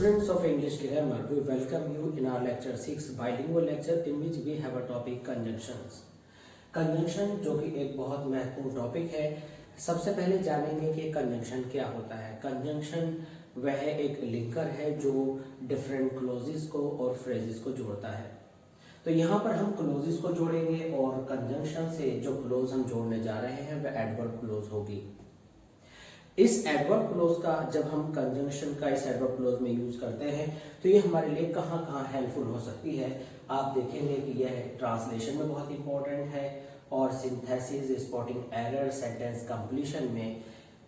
Students of English grammar, we welcome you in our lecture 6 bilingual lecture in which we have a topic conjunctions. Conjunction जो कि एक बहुत महत्वपूर्ण topic है। सबसे पहले जानेंगे कि कंजंक्शन क्या होता है। कंजंक्शन वह एक लिंकर है जो डिफरेंट क्लोजेस को और फ्रेजेस को जोड़ता है। तो यहाँ पर हम क्लोजेस को जोड़ेंगे और कंजंक्शन से जो क्लोज हम जोड़ने जा रहे हैं वह एडवर्ब क्लोज होगी। इस एडवर्ब क्लोज का जब हम कंजंक्शन का इस एडवर्ब क्लोज में यूज करते हैं तो ये हमारे लिए कहाँ कहाँ हेल्पफुल हो सकती है। आप देखेंगे कि यह ट्रांसलेशन में बहुत इंपॉर्टेंट है और synthesis, spotting error, sentence completion में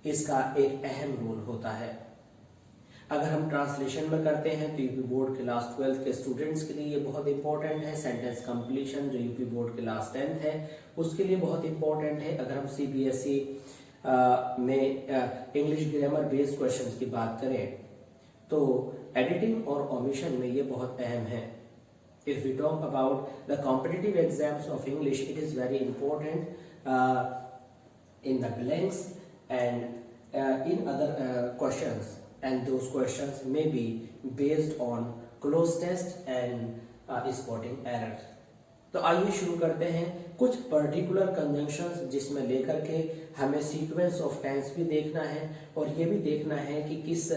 इसका एक अहम रोल होता है। अगर हम ट्रांसलेशन में करते हैं तो यूपी बोर्ड क्लास 12 के स्टूडेंट्स के लिए ये बहुत इंपॉर्टेंट है। सेंटेंस कंप्लीशन जो यूपी बोर्ड क्लास 10 है उसके लिए बहुत इंपॉर्टेंट है। अगर हम सीबीएसई में इंग्लिश ग्रामर बेस्ड क्वेश्चंस की बात करें तो एडिटिंग और ओमिशन में ये बहुत अहम है। If we talk about the competitive exams of English, it is very important in the blanks and in other questions, and those questions may be based on cloze test and spotting error. तो आइए शुरू करते हैं कुछ particular conjunctions जिसमें लेकर के हमें सीक्वेंस ऑफ टेंस भी देखना है और ये भी देखना है कि किस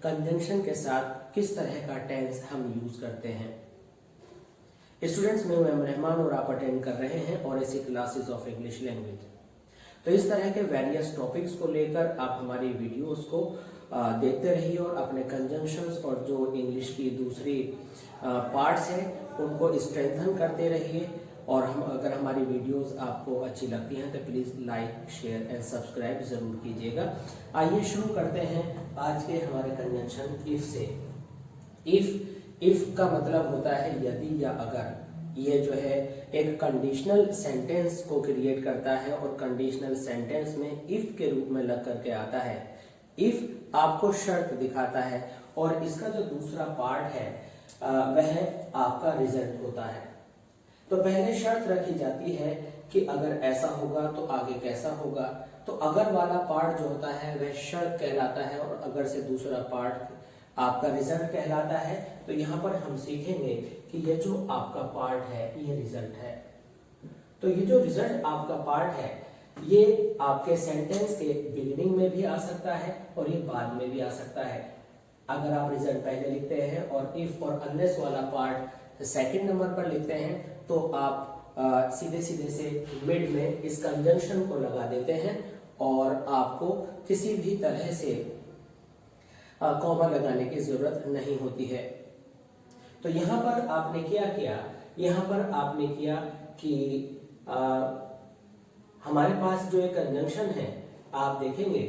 कंजंक्शन के साथ किस तरह का टेंस हम यूज करते हैं। स्टूडेंट्स, मैं रहमान और आप अटेंड कर रहे हैं और ऐसी क्लासेस ऑफ इंग्लिश लैंग्वेज। तो इस तरह के वेरियस टॉपिक्स को लेकर आप हमारी वीडियोस को देखते रहिए और अपने कंजंक्शंस और जो इंग्लिश की दूसरी पार्ट्स हैं उनको स्ट्रेंथन करते रहिए। और हम अगर हमारी वीडियोस आपको अच्छी लगती हैं तो please like, share and subscribe जरूर कीजिएगा। आइए शुरू करते हैं आज के हमारे कंजंक्शन इफ से। इफ का मतलब होता है यदि या अगर। ये जो है एक कंडीशनल सेंटेंस को क्रिएट करता है और कंडीशनल सेंटेंस में इफ के रूप में लग करके आता है। इफ आपको शर्त दिखाता है और इसका जो दूसरा पार्ट है वह आपका रिजल्ट होता है। तो पहले शर्त रखी जाती है कि अगर ऐसा होगा तो आगे कैसा होगा। तो अगर वाला पार्ट जो होता है वह शर्त कहलाता है और अगर से दूसरा पार्ट आपका रिजल्ट कहलाता है। तो यहाँ पर हम सीखेंगे कि ये जो आपका पार्ट है ये रिजल्ट है। तो ये जो रिजल्ट आपका पार्ट है ये आपके सेंटेंस के बिगिनिंग में भी आ सकता है और ये बाद में भी आ सकता है। अगर आप रिजल्ट पहले लिखते हैं और इफ और अनलेस वाला पार्ट सेकंड नंबर पर लिखते हैं तो आप सीधे सीधे से मिड में इस कंजंक्शन को लगा देते हैं और आपको किसी भी तरह से कॉमा लगाने की जरूरत नहीं होती है। तो यहाँ पर आपने क्या किया, यहाँ पर आपने किया कि हमारे पास जो एक कंजंक्शन है आप देखेंगे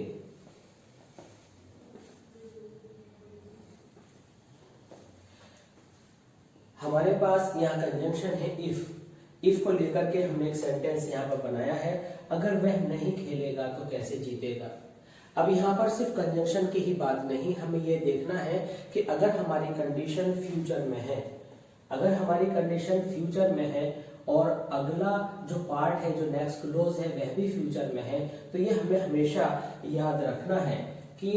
हमारे पास यहाँ कंजंक्शन है इफ को लेकर के हमने एक सेंटेंस यहाँ पर बनाया है। अगर वह नहीं खेलेगा तो कैसे जीतेगा। अब यहाँ पर सिर्फ कंजंक्शन की ही बात नहीं, हमें ये देखना है कि अगर हमारी कंडीशन फ्यूचर में है, अगर हमारी कंडीशन फ्यूचर में है और अगला जो पार्ट है जो नेक्स्ट क्लोज है वह भी फ्यूचर में है तो ये हमें हमेशा याद रखना है कि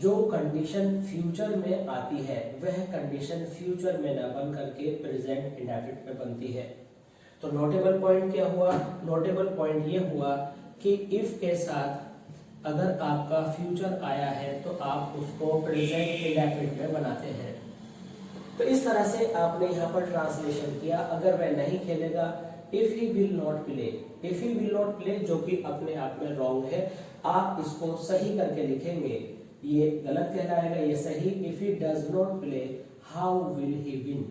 जो कंडीशन फ्यूचर में आती है वह कंडीशन फ्यूचर में ना बन करके प्रेजेंट इंडेफिनिट में बनती है। तो नोटेबल पॉइंट क्या हुआ, नोटेबल पॉइंट ये हुआ कि इफ के साथ अगर आपका फ्यूचर आया है तो आप उसको प्रेजेंट इंडेफिनिट में बनाते हैं। तो इस तरह से आपने यहाँ पर ट्रांसलेशन किया। अगर वह नहीं खेलेगा if he will not play, if he will not play जो कि अपने आप में रॉन्ग है। आप इसको सही करके लिखेंगे, ये गलत कहलाएगा, ये सही। If he does not play how will he win.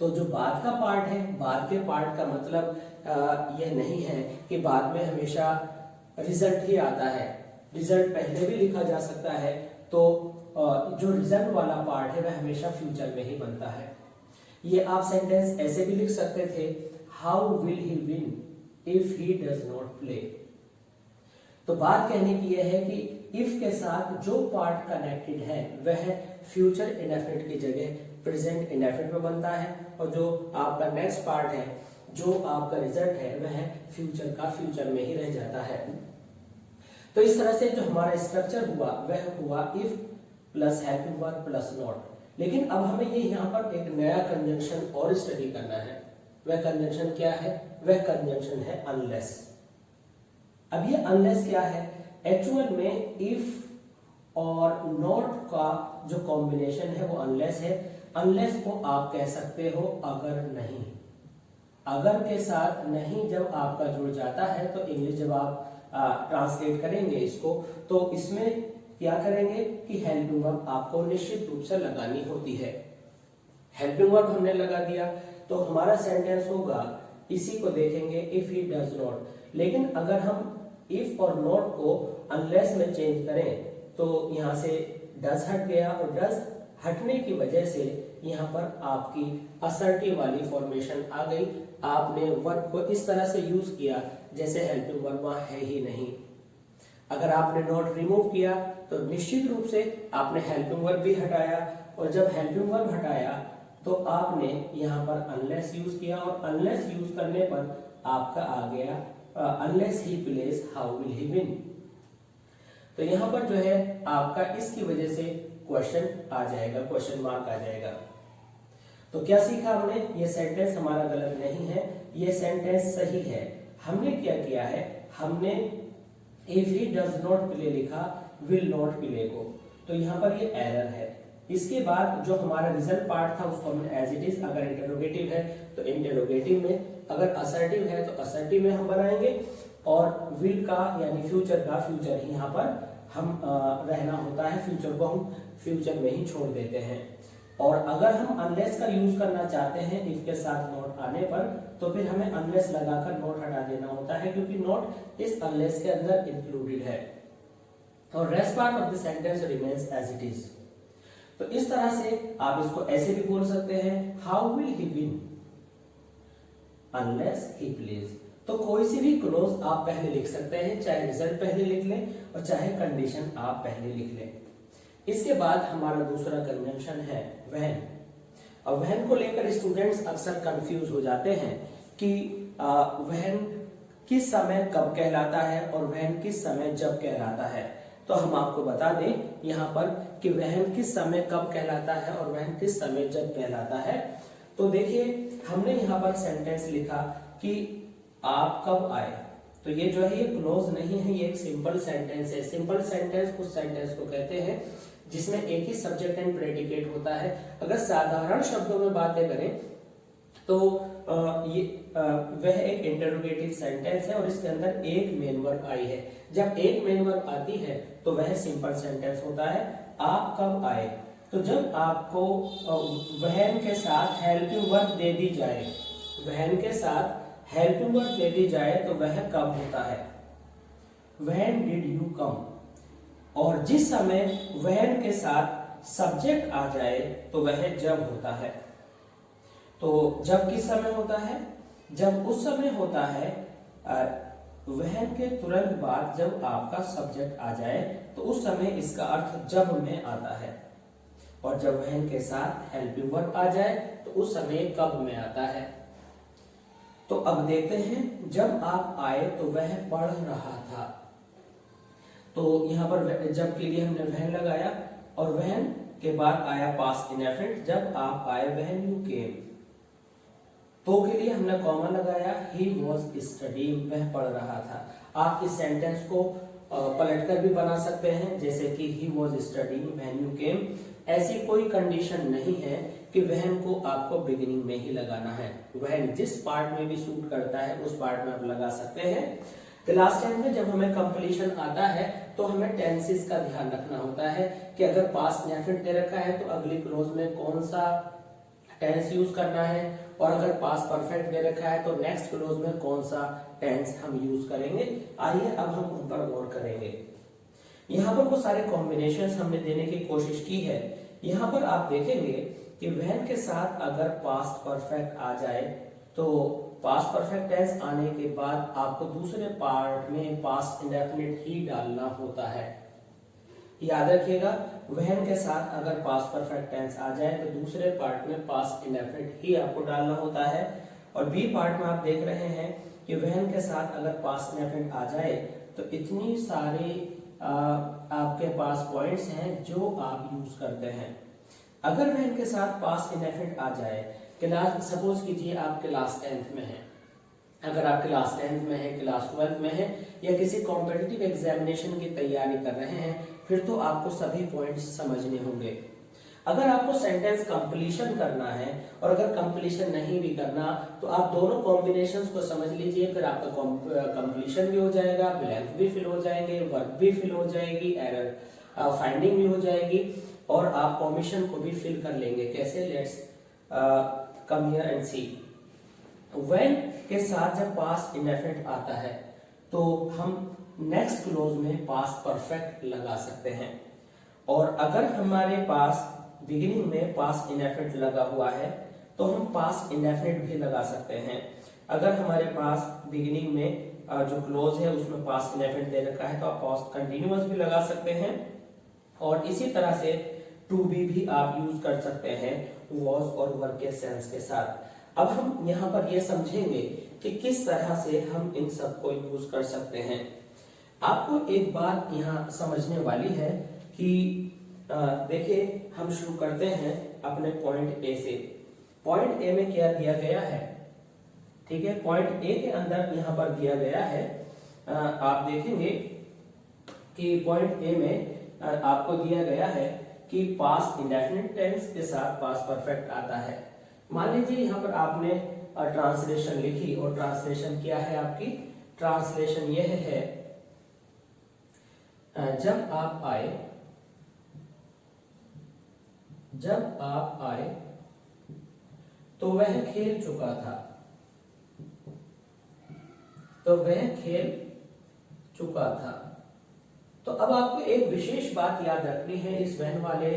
तो जो बाद का पार्ट है, बाद के पार्ट का मतलब यह नहीं है कि बाद में हमेशा रिजल्ट ही आता है। रिजल्ट पहले भी लिखा जा सकता है। तो जो रिजल्ट वाला पार्ट है वह हमेशा फ्यूचर में ही बनता है। ये आप सेंटेंस ऐसे भी लिख सकते थे, how will he win if he does not play. तो बात कहने की यह है कि इफ के साथ जो पार्ट कनेक्टेड है वह फ्यूचर इंडेफिनिट की जगह प्रेजेंट इंडेफिनिट में बनता है और जो आपका नेक्स्ट पार्ट है, जो आपका रिजल्ट है वह फ्यूचर का फ्यूचर में ही रह जाता है। तो इस तरह से जो हमारा स्ट्रक्चर हुआ वह हुआ if plus helping verb plus not. लेकिन अब हमें ये यहाँ पर एक नया कंजंक्शन और स्टडी करना है। वह कंजंक्शन क्या है? वह कंजंक्शन है अनलेस। अब ये अनलेस क्या है? एक्चुअल में इफ और नॉट का जो कॉम्बिनेशन है वो अनलेस है। अनलेस को आप कह सकते हो अगर नहीं। अगर के साथ नहीं जब आपका जुड़ जाता है तो इंग्लिश जब आप ट्रांसलेट करेंगे इसको, तो इसमें क्या करेंगे कि हेल्पिंग वर्ब आपको निश्चित रूप से लगानी होती है। हेल्पिंग वर्ब हमने लगा दिया तो हमारा सेंटेंस होगा, इसी को देखेंगे, इफ ही डज नॉट। लेकिन अगर हम इफ और नॉट को अनलेस में चेंज करें तो यहां से डज हट गया, और डज हटने की वजह से यहाँ पर आपकी असर्टिव वाली फॉर्मेशन आ गई। आपने वर्ब को इस तरह से यूज किया जैसे हेल्पिंग वर्ब वहां है ही नहीं। अगर आपने नॉट रिमूव किया तो निश्चित रूप से आपने हेल्पिंग वर्ब भी हटाया, और जब हेल्पिंग वर्ब हटाया तो आपने यहाँ पर अनलेस यूज किया, और अनलेस यूज करने पर आपका आ गया unless he place how will he win. तो यहाँ पर जो है आपका इसकी वजह से क्वेश्चन आ जाएगा, क्वेश्चन मार्क आ जाएगा। तो क्या सीखा हमने? ये सेंटेंस हमारा गलत नहीं है, ये सेंटेंस सही है। हमने क्या किया है? हमने if he does not play लिखा विल नॉट प्ले को, तो यहाँ पर ये एरर है। इसके बाद जो हमारा रिजल्ट पार्ट था उसको हमने एज इट इज, अगर इंटरोगेटिव है तो इंटरोगेटिव में, अगर असर्टिव है तो असर्टिव में हम बनाएंगे, और विल का यानी फ्यूचर का फ्यूचर ही यहाँ पर हम रहना होता है, फ्यूचर को हम फ्यूचर में ही छोड़ देते हैं। और अगर हम अनलेस का यूज करना चाहते हैं इफ के साथ नॉट आने पर, तो फिर हमें अनलेस लगाकर नॉट हटा देना होता है, क्योंकि नॉट इस अनलेस के अंदर इंक्लूडेड है, और rest part of the sentence remains as it is. तो इस तरह से आप इसको ऐसे भी बोल सकते हैं, how will he win unless he plays. तो कोई सी भी क्लोज आप पहले लिख सकते हैं, चाहे रिजल्ट पहले लिख लें और चाहे कंडीशन आप पहले लिख लें। इसके बाद हमारा दूसरा कंजंक्शन है व्हेन। अब व्हेन को लेकर स्टूडेंट्स अक्सर कंफ्यूज हो जाते हैं कि व्हेन किस समय कब कहलाता है और व्हेन किस समय जब कहलाता है। तो हम आपको बता दें यहाँ पर कि व्हेन किस समय कब कहलाता है और व्हेन किस समय जब कहलाता है। तो देखिए हमने यहाँ पर सेंटेंस लिखा कि आप कब आए, तो ये जो है ये क्लोज नहीं है, ये एक सिंपल सेंटेंस है। सिंपल सेंटेंस उस सेंटेंस को कहते हैं जिसमें एक ही सब्जेक्ट एंड प्रेडिकेट होता है। अगर साधारण शब्दों में बातें करें तो वह एक इंटरोगेटिव सेंटेंस है और इसके अंदर एक मेन वर्ब आई है। जब एक मेन वर्ब आती है तो वह सिंपल सेंटेंस होता है। आप कब आए, तो जब आपको व्हेन के साथ हेल्पिंग वर्ब दे दी जाए, व्हेन के साथ हेल्पिंग वर्ब दे दी जाए तो वह कब होता है, व्हेन डिड यू कम। और जिस समय व्हेन के साथ सब्जेक्ट आ जाए तो वह जब होता है। तो जब किस समय होता है, जब उस समय होता है व्हेन के तुरंत बाद जब आपका सब्जेक्ट आ जाए तो उस समय इसका अर्थ जब में आता है, और जब व्हेन के साथ हेल्पिंग वर्ब आ जाए तो उस समय कब में आता है। तो अब देखते हैं, जब आप आए तो वह पढ़ रहा था, तो यहाँ पर जब के लिए हमने व्हेन लगाया और व्हेन के बाद आया पास्ट इंडेफिनिट, जब आप आए व्हेन यू केम। तो के लिए हमने कॉमा लगाया, ही वॉज स्टडीइंग, वह पढ़ रहा था। आप इस सेंटेंस को पलटकर भी बना सकते हैं, जैसे कि he was studying when you came. ऐसी कोई कंडीशन नहीं है कि व्हेन को आपको बिगिनिंग में ही लगाना है, व्हेन जिस पार्ट में भी सूट करता है उस पार्ट में आप लगा सकते हैं। तो लास्ट टाइम में जब हमें कंप्लीशन आता है तो हमें टेंसेस का ध्यान रखना होता है कि अगर पास्ट इंडेफिनिट दे रखा है तो अगली क्लोज में कौन सा टेंस यूज करना है, और अगर पास्ट परफेक्ट दे रखा है तो नेक्स्ट क्लोज में कौन सा टेंस हम यूज करेंगे। आइए अब हम उन पर गौर करेंगे। यहाँ पर वो सारे कॉम्बिनेशंस हमने देने की कोशिश की है। यहाँ पर आप देखेंगे कि व्हेन के साथ अगर पास्ट परफेक्ट आ जाए तो पास्ट परफेक्ट टेंस आने के बाद आपको दूसरे पार्ट में पास्ट इंडेफिनिट ही डालना होता है। याद रखिएगा, व्हेन के साथ अगर पास्ट परफेक्ट टेंस आ जाए तो दूसरे पार्ट में पास्ट इंडेफिनिट ही आपको डालना होता है। और बी पार्ट में आप देख रहे हैं कि व्हेन के साथ अगर पास्ट इंडेफिनिट आ जाए तो इतनी सारी आपके पास पॉइंट्स हैं जो आप यूज करते हैं। अगर वह इनके साथ पास्ट इंडेफिनिट आ जाए, क्लास सपोज कीजिए आप क्लास 10th में हैं, अगर आप क्लास 10th में है, क्लास 12th में है, या किसी कॉम्पिटिटिव एग्जामिनेशन की तैयारी कर रहे हैं, फिर तो आपको सभी पॉइंट्स समझने होंगे। अगर आपको सेंटेंस कंप्लीशन करना है और अगर कंप्लीशन नहीं भी करना तो आप दोनों कॉम्बिनेशंस को समझ लीजिए, फिर आपका कंप्लीशन भी हो जाएगा, ब्लैंक भी फिल हो जाएंगे, वर्क भी फिल हो जाएगी, एरर फाइंडिंग भी हो जाएगी और आप ओमिशन को भी फिल कर लेंगे। कैसे? Let's come here and see. When के साथ जब पास्ट इंडेफिनिट आता है तो हम नेक्स्ट क्लोज में पास्ट परफेक्ट लगा सकते हैं, और अगर हमारे पास बिगिनिंग में पास्ट इंडेफिनिट लगा हुआ है तो हम पास्ट इंडेफिनिट भी लगा सकते हैं। अगर हमारे पास बिगिनिंग में जो क्लोज है उसमें पास्ट इंडेफिनिट दे रखा है तो आप पास्ट कंटिन्यूअस भी लगा सकते हैं, और इसी तरह से टू बी भी आप यूज कर सकते हैं वॉज और वर के सेंस के साथ। अब हम यहाँ पर ये समझेंगे कि किस तरह से हम इन सब को यूज कर सकते हैं। आपको एक बात यहाँ समझने वाली है कि देखिए, हम शुरू करते हैं अपने पॉइंट ए से। पॉइंट ए में क्या दिया गया है? ठीक है, पॉइंट ए के अंदर यहाँ पर दिया गया है, आप देखेंगे कि पॉइंट ए में आपको दिया गया है कि पास्ट इंडेफिनिट टेंस के साथ पास्ट परफेक्ट आता है। मान लीजिए यहाँ पर आपने ट्रांसलेशन लिखी और ट्रांसलेशन क्या है आपकी? ट्रांसलेशन यह है, जब आप आए तो वह खेल चुका था, तो वह खेल चुका था। तो अब आपको एक विशेष बात याद रखनी है इस व्हेन वाले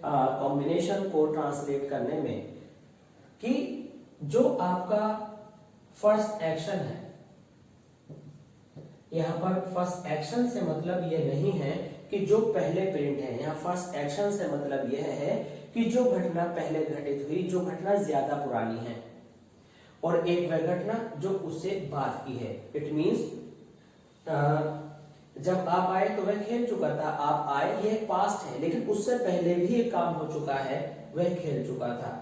कॉम्बिनेशन को ट्रांसलेट करने में, कि जो आपका फर्स्ट एक्शन है, यहां पर फर्स्ट एक्शन से मतलब यह नहीं है कि जो पहले प्रिंट है, यहां फर्स्ट एक्शन से मतलब यह है कि जो घटना पहले घटित हुई, जो घटना ज्यादा पुरानी है, और एक वह घटना जो उससे बाद की है। इट मींस जब आप आए तो वह खेल चुका था, आप आए यह पास्ट है, लेकिन उससे पहले भी एक काम हो चुका है, वह खेल चुका था।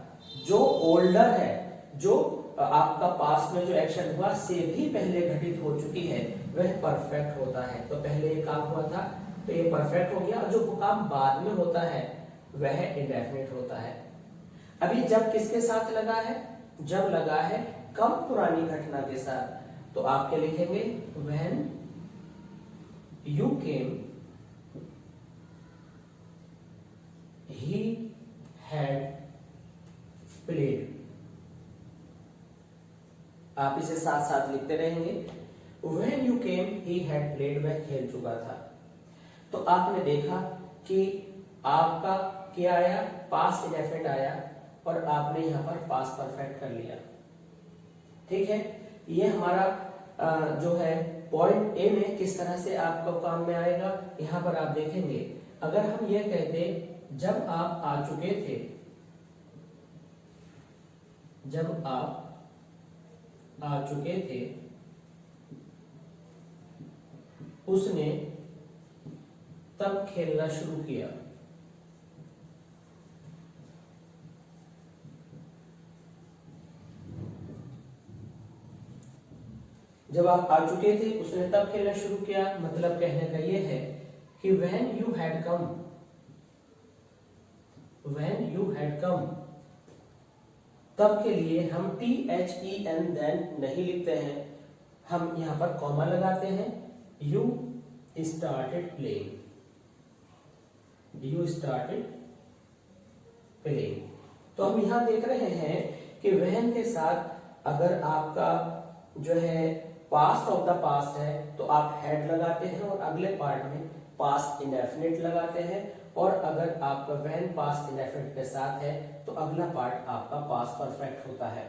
जो ओल्डर है, जो आपका पास्ट में जो एक्शन हुआ से भी पहले घटित हो चुकी है, वह परफेक्ट होता है। तो पहले एक काम हुआ था तो ये परफेक्ट हो गया, और जो काम बाद में होता है वह इंडेफिनिट होता है। अभी जब किसके साथ लगा है? जब लगा है कम पुरानी घटना के साथ, तो आप क्या लिखेंगे? When you came he had played. आप इसे साथ साथ लिखते रहेंगे। When you came he had played, वह खेल चुका था। तो आपने देखा कि आपका क्या आया? पास्ट इंडेफिनिट आया, और आपने यहां पर पास्ट परफेक्ट कर लिया। ठीक है, ये हमारा जो है पॉइंट ए में किस तरह से आपको काम में आएगा, यहां पर आप देखेंगे। अगर हम ये कहते जब आप आ चुके थे, जब आप आ चुके थे, उसने तब खेलना शुरू किया। जब आप आ चुके थे उसने तब खेलना शुरू किया, मतलब कहने का यह है कि when you had come, when you had come, तब के लिए हम THEN then नहीं लिखते हैं, हम यहां पर कॉमा लगाते हैं। You started playing, you started playing। तो हम यहां देख रहे हैं कि when के साथ अगर आपका जो है पास्ट ऑफ द पास्ट है तो आप हैड लगाते हैं और अगले पार्ट में पास्ट इंडेफिनिट लगाते हैं, और अगर आपका व्हेन पास्ट इंडेफिनिट के साथ है तो अगला पार्ट आपका पास्ट परफेक्ट होता है।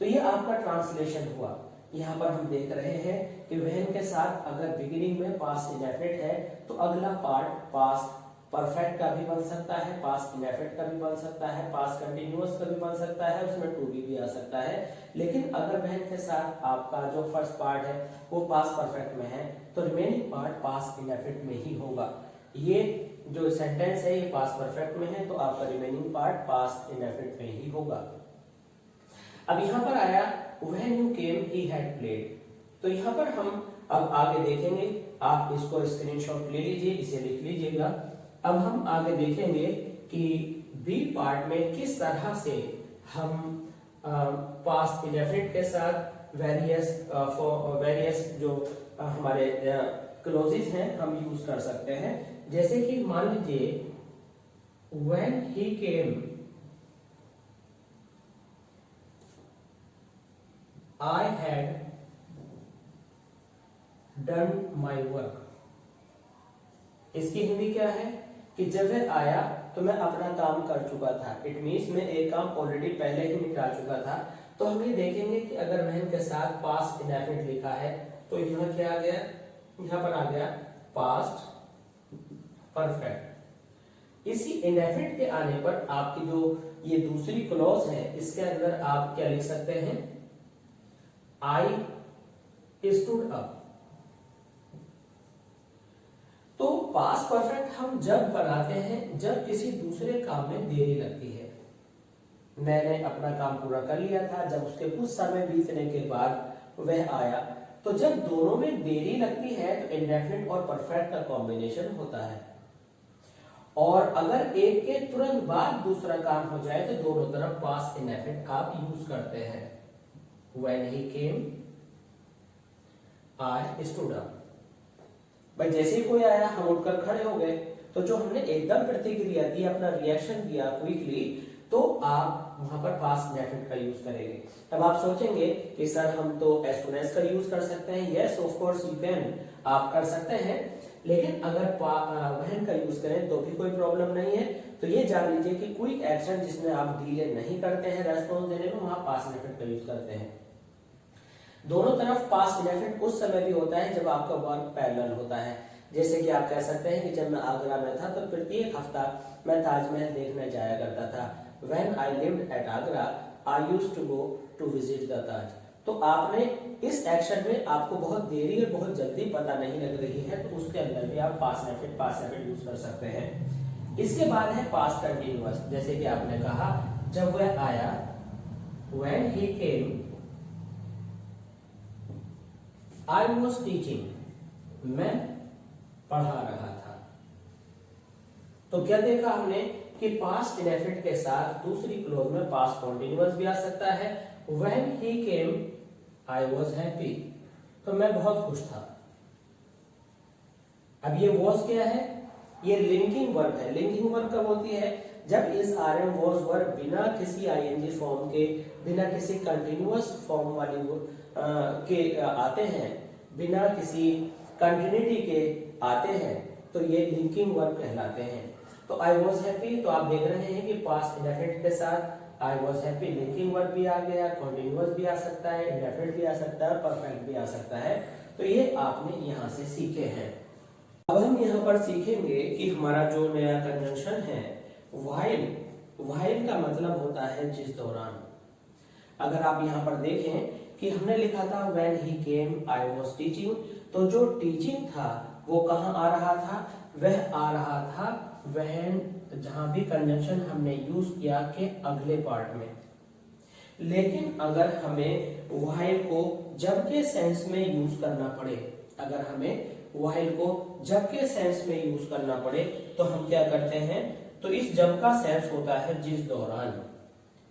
तो ये आपका ट्रांसलेशन हुआ। यहाँ पर हम देख रहे हैं कि व्हेन के साथ अगर बिगिनिंग में पास्ट इंडेफिनिट है तो अगला पार्ट पास्ट परफेक्ट का भी बन सकता है, पास्ट इंडेफिनिट का भी बन सकता है, पास्ट कंटिन्यूअस का भी बन सकता है, उसमें टू बी भी आ सकता है। लेकिन अगर वहन के साथ आपका जो फर्स्ट पार्ट है वो पास्ट परफेक्ट में है तो रिमेनिंग पार्ट पास्ट इंडेफिनिट में ही होगा। ये जो सेंटेंस है ये पास्ट परफेक्ट में है तो आपका रिमेनिंग पार्ट पास्ट इंडेफिनिट में ही होगा। अब यहाँ पर आया when you came he had played, तो यहाँ पर हम अब आगे देखेंगे, आप इसको स्क्रीनशॉट ले लीजिए, इसे लिख लीजिएगा। अब हम आगे देखेंगे कि बी पार्ट में किस तरह से हम पास्ट इंडेफिनिट के साथ वेरियस जो हमारे क्लोजेस हैं हम यूज कर सकते हैं। जैसे कि मान लीजिए when he came I had done my work, इसकी हिंदी क्या है कि जब वह आया तो मैं अपना काम कर चुका था। इट मीन्स मैं एक काम ऑलरेडी पहले ही निपटा चुका था। तो हम ये देखेंगे कि अगर वहन के साथ पास्ट इंडेफिनिट लिखा है तो यहाँ क्या आ गया, यहाँ पर आ गया पास्ट परफेक्ट। इसी इंडेफिनिट के आने पर आपकी जो ये दूसरी क्लॉज है इसके अंदर आप क्या लिख सकते हैं, आई स्टूड अप। तो पास्ट परफेक्ट हम जब बनाते हैं जब किसी दूसरे काम में देरी लगती है। मैंने अपना काम पूरा कर लिया था, जब उसके कुछ समय बीतने के बाद वह आया, तो जब दोनों में देरी लगती है तो इंडेफिनिट और परफेक्ट का कॉम्बिनेशन होता है। और अगर एक के तुरंत बाद दूसरा काम हो जाए तो दोनों तरफ पास्ट इंडेफिनिट आप यूज करते हैं। When he came I stood up, भाई जैसे ही कोई आया हम उठकर खड़े हो गए, तो जो हमने एकदम प्रतिक्रिया दी, अपना रिएक्शन दिया क्विकली, तो आप वहां पर पास्ट इंडेफिनिट का यूज करेंगे। अब आप सोचेंगे कि सर हम तो एज सून एज का यूज कर सकते हैं। Yes of course you can, आप कर सकते हैं, लेकिन अगर व्हेन का यूज करें तो भी कोई प्रॉब्लम नहीं है। तो ये जान लीजिए कि क्विक एक्शन जिसमें आप डिले नहीं करते हैं रेस्पॉन्स देने में, वहां पास्ट इंडेफिनिट का यूज करते हैं। दोनों तरफ पास्ट इंडेफिनिट उस समय भी होता है जब आपका वर्क पैरेलल होता है। जैसे कि आप कह सकते हैं कि जब मैं आगरा में था तो प्रत्येक हफ्ता मैं ताजमहल देखने जाया करता था। When I lived at Agra, I used to go to visit the Taj। तो आपने इस एक्शन में आपको बहुत देरी और बहुत जल्दी पता नहीं लग रही है तो उसके अंदर भी आप पास्ट इंडेफिनिट यूज कर सकते हैं। इसके बाद है पास्ट कंटिन्यूअस, जैसे कि आपने कहा जब वह आया, when he came I was teaching, मैं पढ़ा रहा था। तो क्या देखा हमने कि पास्ट इंडेफिनिट के साथ दूसरी क्लोज में पास्ट कंटिन्यूअस भी आ सकता है। When he came I was happy, तो मैं बहुत खुश था। अब ये was क्या है, ये लिंकिंग वर्ब है। लिंकिंग वर्ब कब होती है, जब इस आर एम was वर्ब बिना किसी आईएनजी फॉर्म के, बिना किसी कंटिन्यूअस फॉर्म वाली के आते हैं, बिना किसी कंटिन्यूटी के आते हैं, तो ये लिंकिंग वर्ब कहलाते हैं। तो आई वॉज हैप्पी, तो आप देख रहे हैं कि पास्ट इंडेफिनिट के साथ I was happy linking verb भी आ गया, कंटिन्यूअस भी आ सकता है, इंडेफिनिट भी आ सकता है, परफेक्ट भी आ सकता है। तो ये आपने यहाँ से सीखे हैं। अब हम यहाँ पर सीखेंगे कि हमारा जो नया कंजंक्शन है व्हाइल। व्हाइल का मतलब होता है जिस दौरान। अगर आप यहाँ पर देखें कि हमने लिखा था when he came I was teaching, तो जो टीचिंग था वो कहाँ आ रहा था, वह आ रहा था व्हेन, जहां भी कंजंक्शन हमने यूज किया के अगले पार्ट में। लेकिन अगर हमें व्हाइल को जब के सेंस में यूज करना पड़े, अगर हमें व्हाइल को जब के सेंस में यूज करना पड़े तो हम क्या करते हैं, तो इस जब का सेंस होता है जिस दौरान।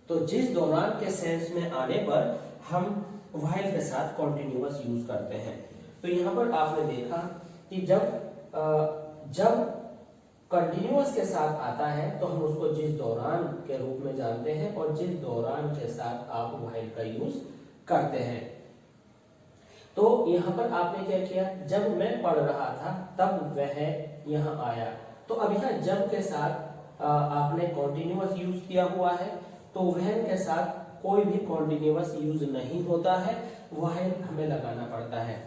तो जिस दौरान के सेंस में आने पर हम व्हाइल के साथ कॉन्टिन्यूअस यूज करते हैं। तो यहाँ पर आपने देखा कि जब कंटिन्यूअस के साथ आता है तो हम उसको जिस दौरान के रूप में जानते हैं, और जिस दौरान के साथ आप व्हाइल का यूज करते हैं। तो यहाँ पर आपने क्या किया, जब मैं पढ़ रहा था तब वह यहाँ आया। तो अब यहाँ जब के साथ आपने कॉन्टिन्यूअस यूज किया हुआ है, तो वह के साथ कोई भी कॉन्टिन्यूअस यूज नहीं होता है, व्हाइल हमें लगाना पड़ता है।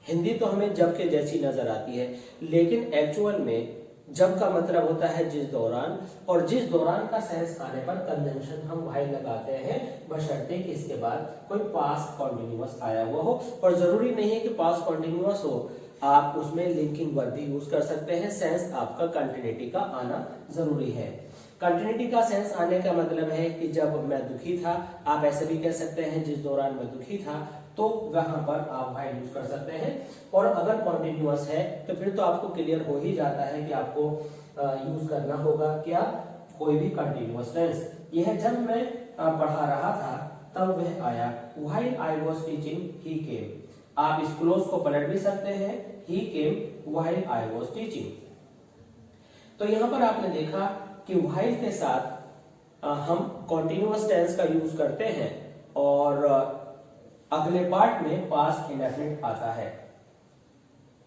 हिंदी तो हमें जब के जैसी नजर आती है, लेकिन एक्चुअल में जब का मतलब होता है जिस दौरान, और जिस दौरान का सेंस आने पर कंजंक्शन हम व्हाइल लगाते हैं, बशर्ते कि इसके बाद कोई पास्ट कॉन्टिन्यूअस आया हुआ हो। और जरूरी नहीं है कि पास्ट कॉन्टिन्यूअस हो, आप उसमें लिंकिंग वर्ब भी यूज कर सकते हैं। सेंस आपका कंटिन्यूटी का आना जरूरी है। कंटिन्यूटी का सेंस आने का मतलब है कि जब मैं दुखी था, आप ऐसे भी कह सकते हैं जिस दौरान मैं दुखी था, तो वहां पर आप व्हाइल यूज कर सकते हैं। और अगर कॉन्टिन्यूअस है तो फिर तो आपको क्लियर हो ही जाता है कि आपको यूज करना होगा क्या, कोई भी कंटिन्यूअस टेंस। यह जब मैं पढ़ा रहा था तब वह आया, व्हाइल आई वाज टीचिंग ही केम। आप इस क्लोज को पलट भी सकते हैं, ही केम व्हाइल आई वाज टीचिंग। तो यहां पर आपने देखा कि व्हाइल के साथ हम कॉन्टिन्यूअस टेंस का यूज करते हैं और अगले पार्ट में पास्ट इंडेफिनिट आता है।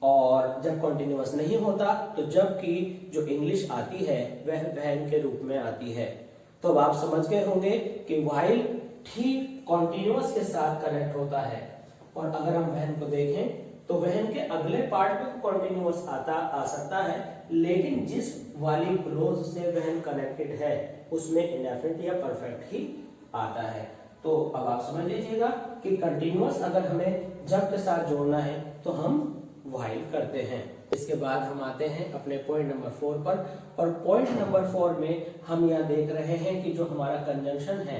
और जब कॉन्टिन्यूअस नहीं होता तो जबकि जो इंग्लिश आती है वह वहन के रूप में आती है। तो अब आप समझ गए होंगे कि व्हाइल ठीक कॉन्टिन्यूअस के साथ कनेक्ट होता है। और अगर हम वहन को देखें तो वहन के अगले पार्ट में कॉन्टिन्यूअस आ सकता है, लेकिन जिस वाली क्लोज से वहन कनेक्टेड है उसमें इंडेफिनिट या परफेक्ट ही आता है। तो अब आप समझ लीजिएगा कि कंटिन्यूअस अगर हमें जब के साथ जोड़ना है तो हम व्हाइल करते हैं। इसके बाद हम आते हैं अपने पॉइंट नंबर 4 पर। और पॉइंट नंबर 4 में हम यह देख रहे हैं कि जो हमारा कंजंक्शन है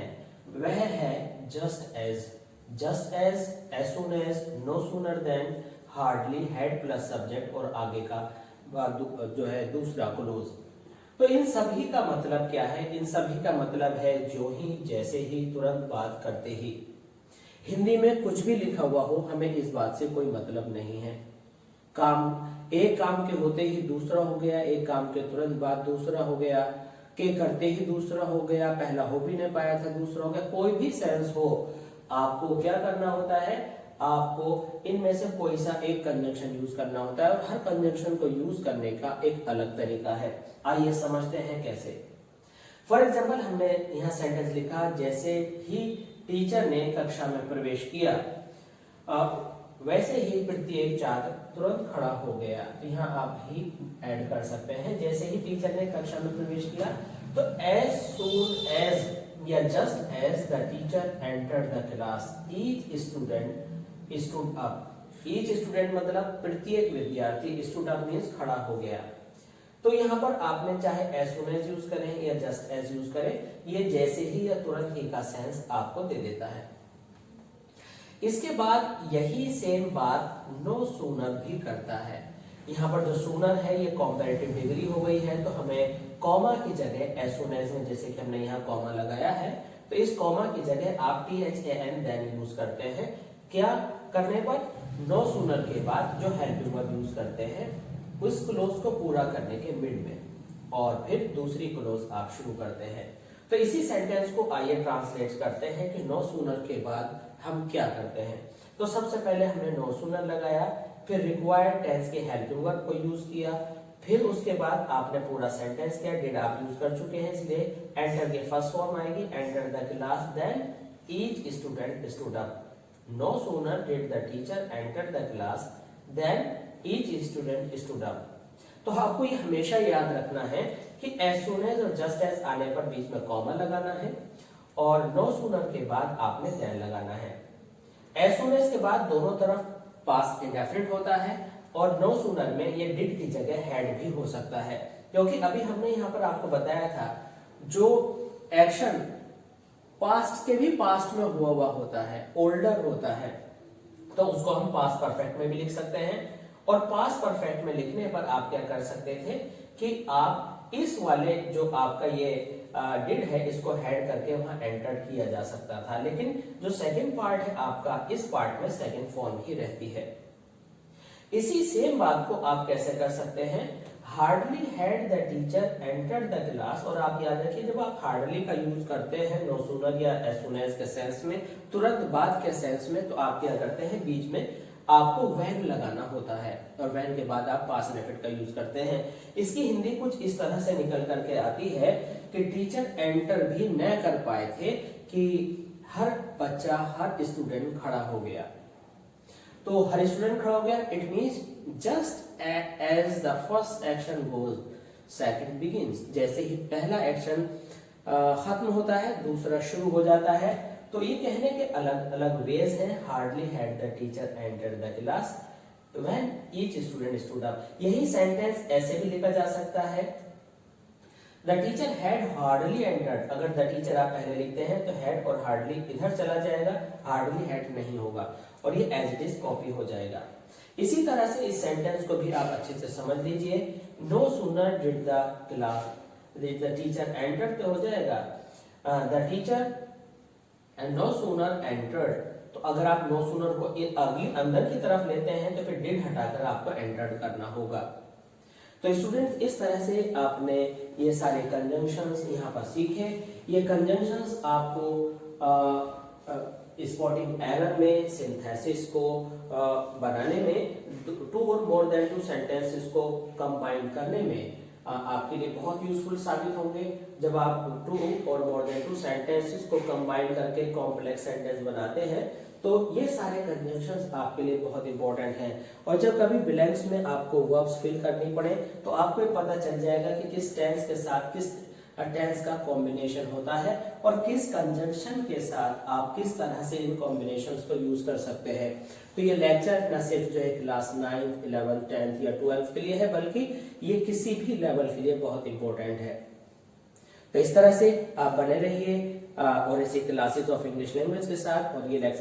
वह है just as. Just as soon as, no sooner than, hardly, had plus subject और आगे का जो है दूसरा क्लोज। तो इन सभी का मतलब क्या है? इन सभी का मतलब है जो ही, जैसे ही, तुरंत, बाद, करते ही। हिंदी में कुछ भी लिखा हुआ हो, हमें इस बात से कोई मतलब नहीं है। काम, एक काम के होते ही दूसरा हो गया, एक काम के तुरंत बाद दूसरा हो गया, के करते ही दूसरा हो गया, पहला हो भी नहीं पाया था दूसरा हो गया। कोई भी सेंस हो, आपको क्या करना होता है? आपको इनमें से कोई सा एक कंजंक्शन यूज करना होता है और हर कंजंक्शन को यूज करने का एक अलग तरीका है। आइए समझते हैं कैसे। फॉर एग्जाम्पल हमने यहाँ सेंटेंस लिखा, जैसे ही टीचर ने कक्षा में प्रवेश किया, वैसे ही प्रत्येक छात्र तुरंत खड़ा हो गया। तो यहाँ आप ही ऐड कर सकते हैं, जैसे ही टीचर ने कक्षा में प्रवेश किया। तो एज सून एज या just as the teacher entered the class, each student stood up. Each student मतलब प्रत्येक विद्यार्थी, स्टूड अप मींस खड़ा हो गया। तो यहाँ पर आपने चाहे एज सून एज यूज करें या जस्ट एज यूज करें, ये जैसे ही या तुरंत ही का सेंस आपको दे देता है। इसके बाद यही सेम बात नो सूनर भी करता है। यहाँ पर जो सूनर है ये कॉम्पैरेटिव डिग्री हो गई है, तो हमें कॉमा की जगह एज सून एज में, जैसे कि हमने यहाँ कॉमा लगाया है, तो इस कॉमा की जगह आप THAN देन यूज करते हैं। क्या करने पर? नो सूनर के बाद जो हेल्पिंग वर्ब यूज करते हैं उस क्लोज को पूरा करने के मिड में, और फिर दूसरी क्लोज आप शुरू करते हैं। तो इसी सेंटेंस को आइए ट्रांसलेट करते हैं कि नो सूनर के बाद हम क्या करते हैं। तो सबसे पहले हमने नो सूनर लगाया, फिर रिक्वायर्ड टेंस के हेल्पिंग वर्ब को यूज किया, फिर उसके बाद आपने पूरा सेंटेंस किया। डिड आप यूज कर चुके हैं, इसलिए एंटर के फर्स्ट फॉर्म आएगी, enter the class, then each student stood up. No sooner did the teacher enter the class, then each student stood up. तो आपको ये हमेशा याद रखना है कि एज सून एज और जस्ट एज आने पर बीच में कॉमा लगाना है, और नो सूनर के बाद आपने देन लगाना है। एज सून एज के बाद दोनों तरफ पास्ट इंडेफिनिट होता है, और नो सूनर में ये डिड की जगह हैड भी हो सकता है, क्योंकि अभी हमने यहाँ पर आपको बताया था जो एक्शन पास्ट के भी पास्ट में हुआ होता है, ओल्डर होता है, तो उसको हम पास्ट परफेक्ट में भी लिख सकते हैं। और पास्ट परफेक्ट में लिखने पर आप क्या कर सकते थे कि आप इस वाले जो आपका ये डिड है इसको हेड करके वहां एंटर किया जा सकता था, लेकिन जो सेकंड पार्ट है आपका, इस पार्ट में सेकंड फॉर्म ही रहती है। इसी सेम बात को आप कैसे कर सकते हैं? Hardly had the teacher entered the class. और आप याद रखिए, जब आप हार्डली का यूज करते हैं नो सूनर या एज सून एज के सेंस में, तुरंत बाद के सेंस में, तो आप क्या करते हैं, बीच में आपको व्हेन लगाना होता है, और व्हेन के बाद आप पास्ट इंडेफिनिट का यूज करते हैं। इसकी हिंदी कुछ इस तरह से निकल करके आती है कि टीचर एंटर भी न कर पाए थे कि हर बच्चा, हर स्टूडेंट खड़ा हो गया। तो हर स्टूडेंट खड़ा हो गया, it means just as the first action goes, second begins. जैसे ही पहला एक्शन खत्म होता है दूसरा शुरू हो जाता है। तो ये कहने के अलग अलग वेज हैं। Hardly had the teacher enter the class when each student stood up. यही सेंटेंस ऐसे भी लिखा जा सकता है, the teacher had hardly entered. अगर द टीचर आप पहले लिखते हैं तो हैड और हार्डली इधर चला जाएगा, हार्डली हैड नहीं होगा और ये एज इट इज कॉपी हो जाएगा। इसी तरह से इस सेंटेंस को भी आप अच्छे से समझ लीजिए। No sooner did the teacher entered तो हो जाएगा the teacher and no sooner entered. तो अगर आप नो सूनर को अगली अंदर की तरफ लेते हैं तो फिर डिड हटाकर आपको एंटर्ड करना होगा। तो स्टूडेंट्स इस तरह से आपने ये सारे कंजंक्शंस यहाँ पर सीखे। ये कंजंक्शंस आपको स्पॉटिंग एरर में, सिंथेसिस को बनाने में, टू और मोर देन टू सेंटेंसेस को कंबाइन करने में आपके लिए बहुत यूजफुल साबित होंगे। जब आप टू और मोर देन टू सेंटेंसेस को कंबाइन करके कॉम्प्लेक्स सेंटेंस बनाते हैं तो ये सारे कंजंक्शंस आपके लिए बहुत इंपॉर्टेंट हैं। और जब कभी ब्लैंक्स में आपको वर्ब्स फिल करनी पड़े तो आपको पता चल जाएगा कि किस टेंस के साथ किस टेंस का कॉम्बिनेशन होता है और किस कंजंक्शन के साथ आप किस तरह से इन कॉम्बिनेशंस को यूज कर सकते हैं। तो ये लेक्चर न सिर्फ जो है क्लास 9th 11th 10th या 12th के लिए है, बल्कि ये किसी भी लेवल के लिए बहुत इंपॉर्टेंट है। तो इस तरह से आप बने रहिए और ऐसी क्लासेस ऑफ इंग्लिश लैंग्वेज के साथ। और ये लेक्चर